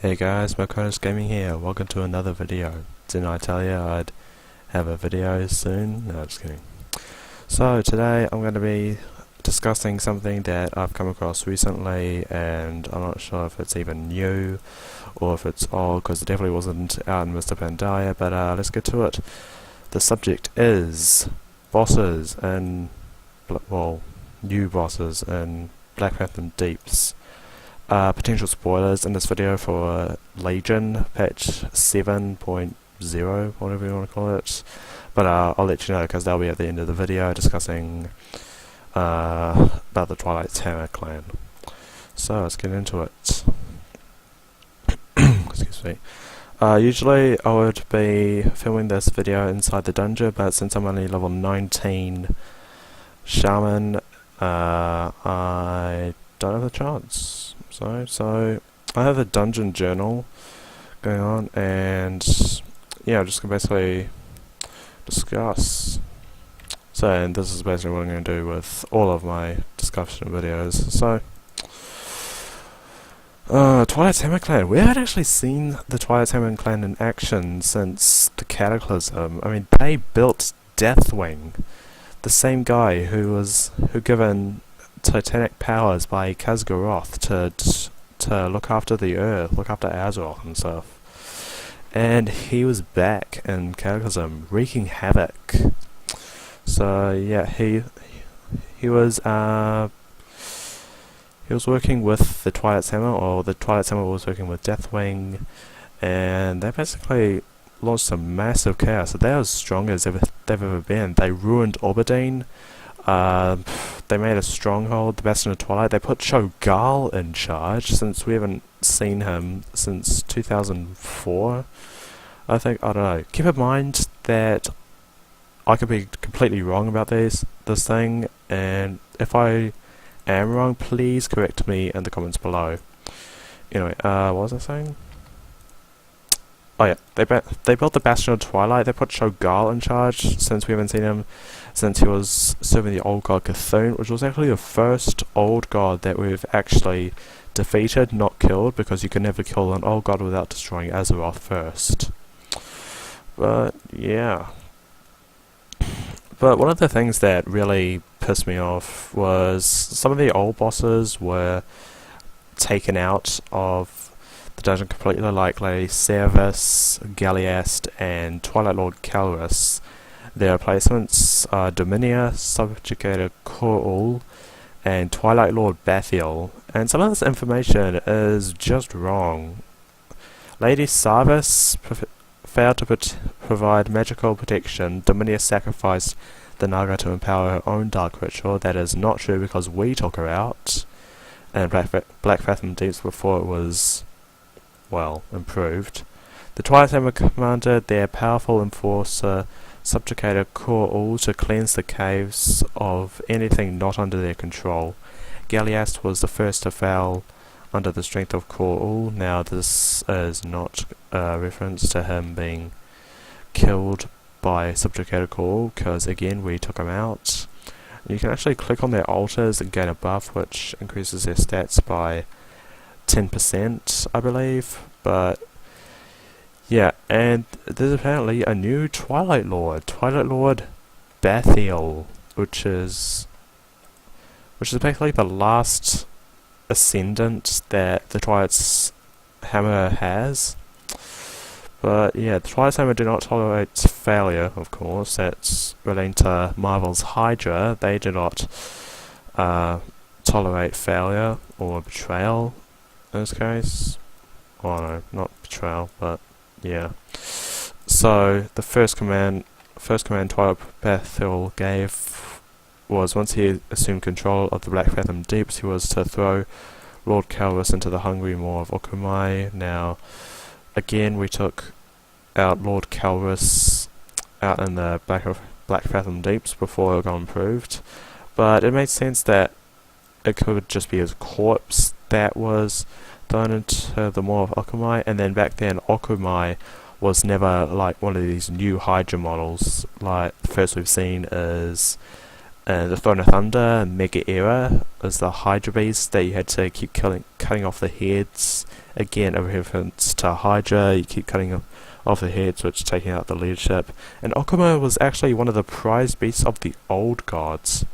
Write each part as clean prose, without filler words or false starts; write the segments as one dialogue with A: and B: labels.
A: Hey guys, Marconis Gaming here. Welcome to another video. Didn't I tell you I'd have a video soon? No, just kidding. So today I'm going to be discussing something that I've come across recently, and I'm not sure if it's even new or if it's old, because it definitely wasn't out in Mr. Pandaria, but let's get to it. The subject is bosses and, well, new bosses in Black Phantom Deeps. Potential spoilers in this video for Legion patch 7.0, whatever you want to call it, but I'll let you know because they'll be at the end of the video discussing about the Twilight Hammer clan. So let's get into it. Excuse me. Usually I would be filming this video inside the dungeon, but since I'm only level 19 Shaman, I don't have the chance. So I have a dungeon journal going on, and yeah, I'm just gonna basically discuss. So, and this is basically what I'm going to do with all of my discussion videos. So, Twilight Hammer clan. We haven't actually seen the Twilight Hammer clan in action since the Cataclysm. I mean, they built Deathwing, the same guy who given titanic powers by Khaz'goroth to look after the Earth, look after Azeroth and stuff. And he was back in Cataclysm, wreaking havoc. So yeah, he was working with the Twilight Hammer, or the Twilight Hammer was working with Deathwing, and they basically launched some massive chaos. So they're as strong as they've ever been. They ruined Oberdeen. They made a stronghold, the Bastion of Twilight. They put Shogal in charge, since we haven't seen him since 2004. I think, I don't know. Keep in mind that I could be completely wrong about this thing, and if I am wrong, please correct me in the comments below. Anyway, what was I saying? Oh yeah, they built the Bastion of Twilight. They put Shogal in charge, since we haven't seen him since he was serving the old god Cthulhu, which was actually the first old god that we've actually defeated, not killed, because you can never kill an old god without destroying Azeroth first. But yeah. But one of the things that really pissed me off was some of the old bosses were taken out of the dungeon completely, like Lady Servis, Galliast, and Twilight Lord Calrus. Their replacements are Dominia, Subjugator Kor'ul, and Twilight Lord Bathiel, and some of this information is just wrong. Lady Servis failed to provide magical protection. Dominia sacrificed the Naga to empower her own dark ritual. That is not true, because we took her out, and Black Phantom Deeps before it was, well, improved. The Twilight Hammer commanded their powerful enforcer Subjugator Kor'ul to cleanse the caves of anything not under their control. Galliast was the first to fail under the strength of Kor'ul. Now this is not a reference to him being killed by Subjugator Kor'ul, because again we took him out. You can actually click on their altars and gain a buff which increases their stats by 10%, I believe, but yeah, and there's apparently a new Twilight Lord Bathiel, which is basically the last ascendant that the Twilight Hammer has. But yeah, the Twilight Hammer do not tolerate failure, of course. That's relating to Marvel's Hydra. They do not tolerate failure or betrayal in this case. Oh no, not betrayal, but yeah. So the first command Twilight Bathiel gave was, once he assumed control of the Black Phantom Deeps, he was to throw Lord Calrus into the hungry maw of Okumai. Now, again, we took out Lord Calrus out in the Black Phantom Deeps before it got improved, but it made sense that it could just be his corpse that was thrown into the maw of Okumai, and then back then Okumai was never like one of these new Hydra models. Like the first we've seen is the Throne of Thunder, Mega Era, is the Hydra Beast that you had to keep cutting off the heads. Again, a reference to Hydra, you keep cutting off the heads, which is taking out the leadership. And Okuma was actually one of the prized beasts of the old gods.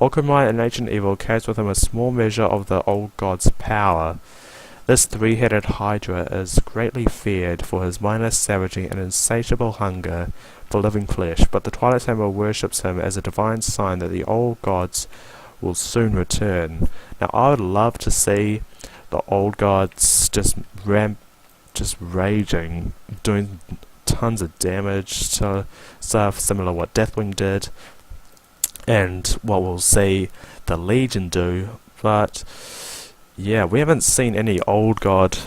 A: Okuma in Ancient Evil carries with him a small measure of the old god's power. This three-headed Hydra is greatly feared for his mindless savagery and insatiable hunger for living flesh, but the Twilight Hammer worships him as a divine sign that the old gods will soon return. Now, I would love to see the old gods just raging, doing tons of damage to stuff similar to what Deathwing did, and what we'll see the Legion do. But yeah, we haven't seen any old god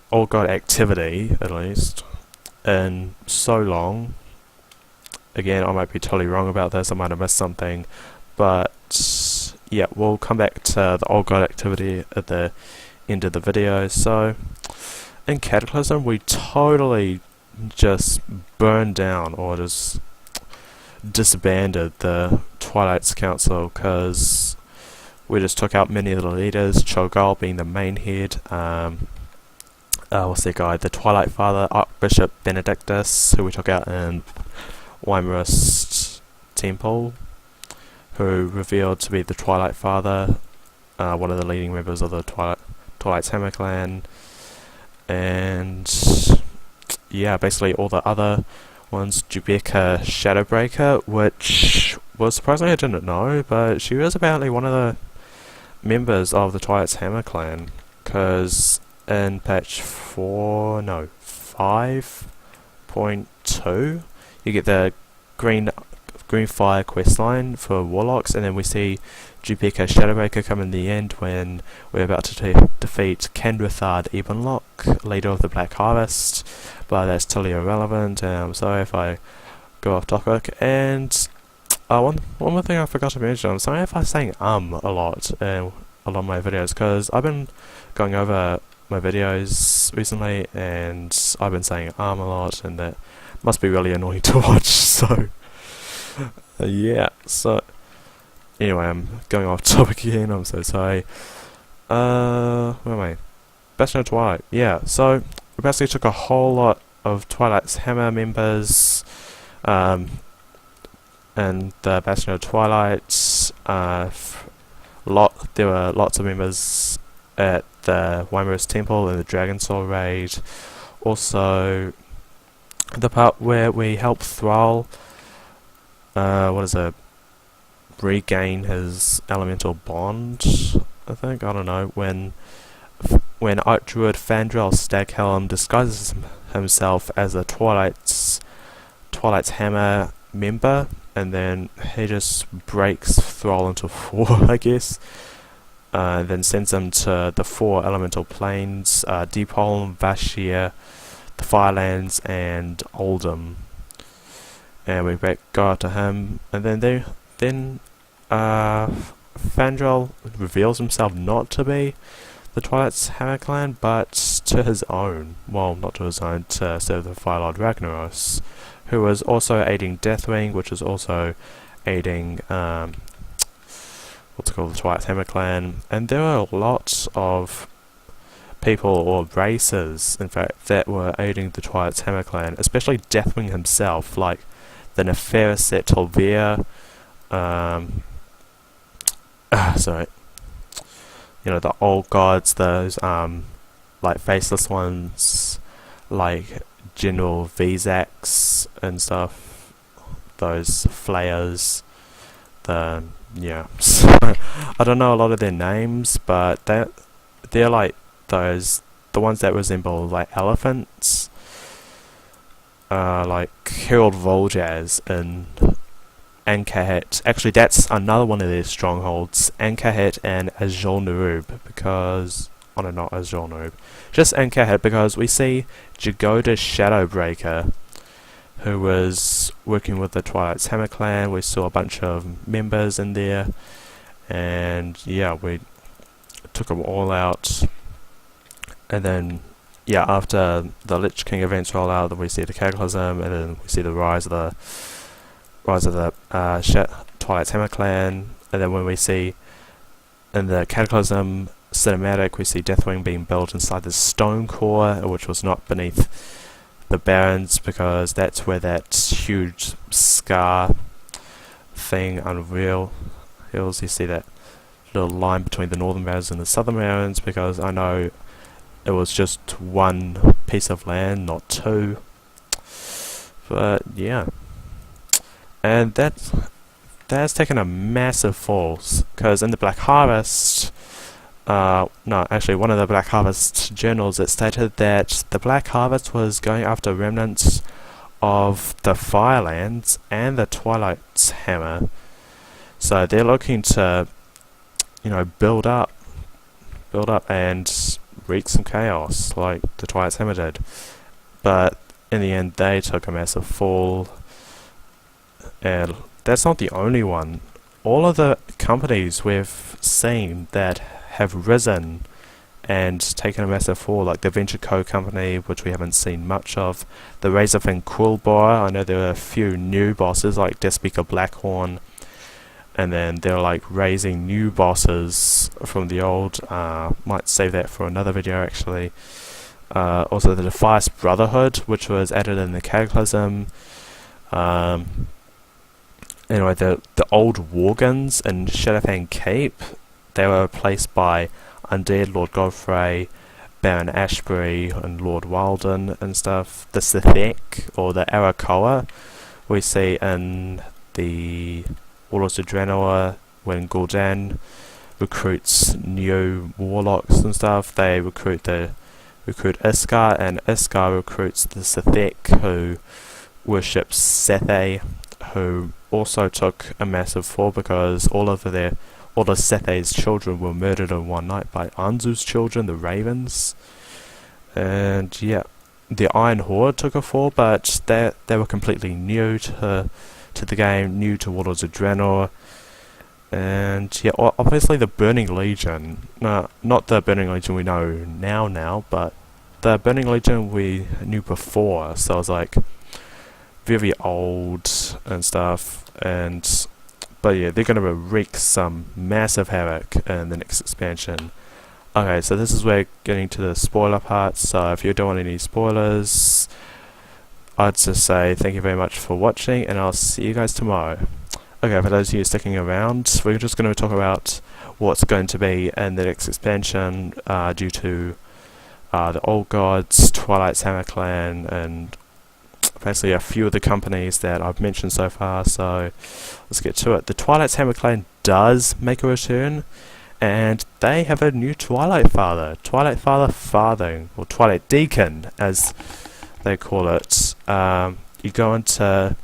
A: activity, at least, in so long. Again, I might be totally wrong about this, I might have missed something, but yeah, we'll come back to the old god activity at the end of the video. So in Cataclysm, we totally just burned down, or just disbanded, the Twilight's Council, because we just took out many of the leaders, Cho'Gall being the main head. What's that guy? The Twilight Father, Archbishop Benedictus, who we took out in Wyrmrest Temple, who revealed to be the Twilight Father, one of the leading members of the Twilight's Hammer clan. And yeah, basically all the other ones. Jubeka Shadowbreaker, which was surprisingly I didn't know, but she was apparently one of the members of the Twilight's Hammer clan, because in patch 5.2 you get the green fire questline for warlocks, and then we see Jubeka Shadowbreaker come in the end when we're about to defeat Kenrithard Ebonlock, leader of the Black Harvest, but that's totally irrelevant, and I'm sorry if I go off topic. And one more thing I forgot to mention, I'm sorry if I'm saying a lot in a lot of my videos, because I've been going over my videos recently and I've been saying a lot, and that must be really annoying to watch. So yeah, so anyway, I'm going off topic again, I'm so sorry. Where am I? Bastion of Twilight. Yeah, so we basically took a whole lot of Twilight's Hammer members, and the Bastion of Twilight. There were lots of members at the Wyrmrest Temple and the Dragon Soul raid. Also, the part where we help Thrall, regain his elemental bond, I think, I don't know, when Archdruid Fandral Staghelm disguises himself as a Twilight's Hammer member, and then he just breaks Thrall into four, I guess, then sends him to the four elemental planes, Deepholm, Vashir, the Firelands, and Oldham. And we go out to him, and then Fandral reveals himself not to be the Twilight's Hammer clan, but to his own. Well, not to his own, to serve the Firelord Ragnaros, who was also aiding Deathwing, which is also aiding the Twilight's Hammer clan. And there were lots of people, or races in fact, that were aiding the Twilight's Hammer clan, especially Deathwing himself, like the Nefarious at Tolvir, sorry, you know, the old gods, those like faceless ones, like General Vizax and stuff, those flayers, I don't know a lot of their names, but they're like the ones that resemble like elephants, like Herald Voljaz and Ankahet. Actually, that's another one of their strongholds, Ankahet and Azul Nerub, because not Azul Nerub, just Ankahet, because we see Jagoda Shadowbreaker, who was working with the Twilight's Hammer clan. We saw a bunch of members in there, and yeah, we took them all out. And then yeah, after the Lich King events roll out, then we see the Cataclysm, and then we see the rise of the rise of the Twilight's Hammer Clan, and then when we see in the Cataclysm cinematic, we see Deathwing being built inside the stone core, which was not beneath the Barrens, because that's where that huge scar thing unveils. You see that little line between the Northern Barrens and the Southern Barrens, because I know it was just one piece of land, not two. But yeah, and that's taken a massive fall, because in the Black Harvest, no, actually one of the Black Harvest journals, it stated that the Black Harvest was going after remnants of the Firelands and the Twilight's Hammer. So they're looking to, build up and wreak some chaos like the Twilight's Hammer did. But in the end, they took a massive fall, and that's not the only one. All of the companies we've seen that have risen and taken a massive fall, like the Venture Co company, which we haven't seen much of, the Razorfin Quillbar. I know there are a few new bosses like Deathspeaker Blackhorn, and then they're like raising new bosses from the old. Might save that for another video actually. Also the Defias Brotherhood, which was added in the Cataclysm. Anyway, the old Worgans in Shadowfang Cape, they were replaced by Undead, Lord Godfrey, Baron Ashbury, and Lord Walden and stuff. The Sithek, or the Arakoa, we see in the Warlords of Draenor when Gul'dan recruits new warlocks and stuff. They recruit Iskar, and Iskar recruits the Sithek, who worships Sethe, who also took a massive fall because all of Sethe's children were murdered in one night by Anzu's children, the Ravens. And yeah, the Iron Horde took a fall, but they were completely new to the game, new to Warlords of Draenor. And yeah, obviously the Burning Legion, no, not the Burning Legion we know now, but the Burning Legion we knew before, so I was like very old and stuff, but yeah, they're gonna wreak some massive havoc in the next expansion. Okay, so this is where we're getting to the spoiler part, so if you don't want any spoilers, I'd just say thank you very much for watching, and I'll see you guys tomorrow. Okay, for those of you sticking around, we're just going to talk about what's going to be in the next expansion due to the Old Gods, Twilight's Hammer Clan, and basically a few of the companies that I've mentioned so far, so let's get to it. The Twilight's Hammer Clan does make a return, and they have a new Twilight Father. Twilight Father Farthing, or Twilight Deacon, as they call it. You go into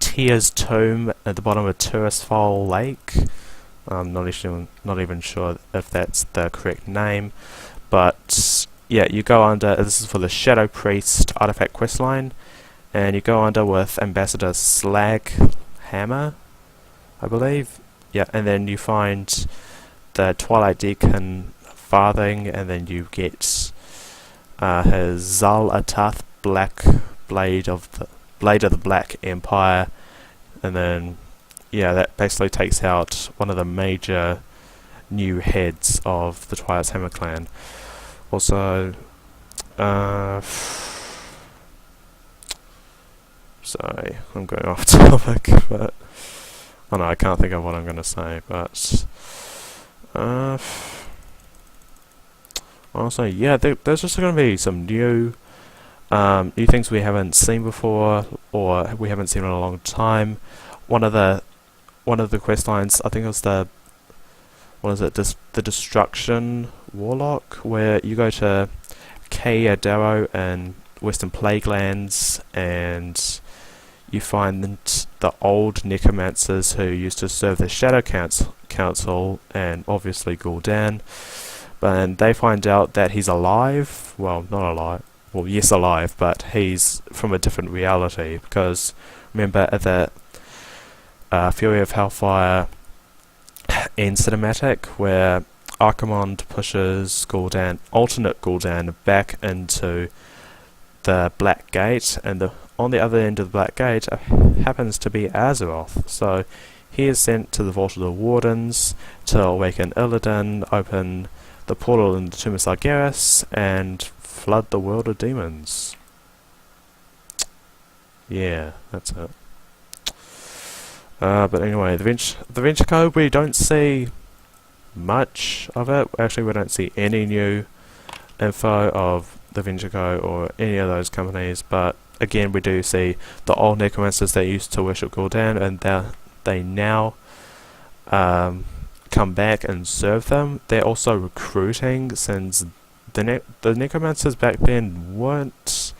A: Tia's tomb at the bottom of Turisfol Lake. I'm not even sure if that's the correct name, but yeah, you go under. This is for the Shadow Priest artifact questline, and you go under with Ambassador Slaghammer, I believe. Yeah, and then you find the Twilight Deacon Farthing, and then you get his Zal Atath Black Blade of the Black Empire, and then yeah, that basically takes out one of the major new heads of the Twilight's Hammer Clan. Also, sorry, I'm going off topic, but oh no, I can't think of what I'm going to say. But also, yeah, there's just going to be some new things we haven't seen before, or we haven't seen in a long time. One of the quest lines, I think it was the Destruction Warlock, where you go to Kea Darrow and Western Plaguelands, and you find the old necromancers who used to serve the Shadow Council, and obviously Gul'dan. And they find out that he's alive. Well, not alive. Well, yes, alive, but he's from a different reality. Because remember at the Fury of Hellfire end cinematic, where Archimonde pushes alternate Gul'dan back into the Black Gate, and on the other end of the Black Gate happens to be Azeroth. So he is sent to the Vault of the Wardens to awaken Illidan, open the portal in the Tomb of Sargeras, and flood the world of demons. Yeah, that's it. But anyway, the Venture Code, we don't see much of it. Actually, we don't see any new info of the Venture Code or any of those companies, but again, we do see the old necromancers that used to worship Gul'dan, and they now come back and serve them. They're also recruiting, since the necromancers back then weren't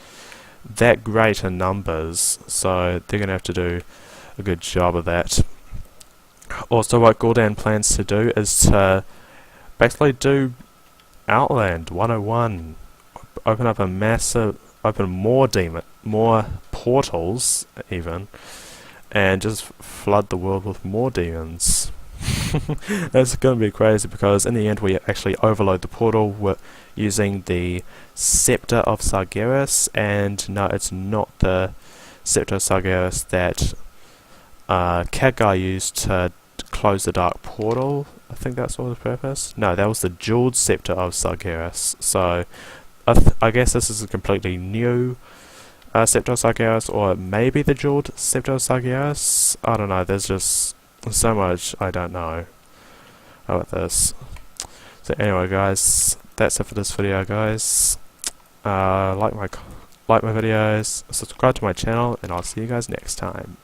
A: that great in numbers, so they're going to have to do a good job of that. Also, what Gul'dan plans to do is to basically do Outland 101, open up a massive, open more portals even, and just flood the world with more demons. That's going to be crazy, because in the end we actually overload the portal using the Scepter of Sargeras, and no, it's not the Scepter of Sargeras that Khadgar used to close the Dark Portal. I think that's all the purpose. No, that was the Jeweled Scepter of Sargeras. So I guess this is a completely new Scepter of Sargeras, or maybe the Jeweled Scepter of Sargeras. I don't know, there's just so much I don't know about this. So anyway, guys, that's it for this video, guys. Like my videos, subscribe to my channel, and I'll see you guys next time.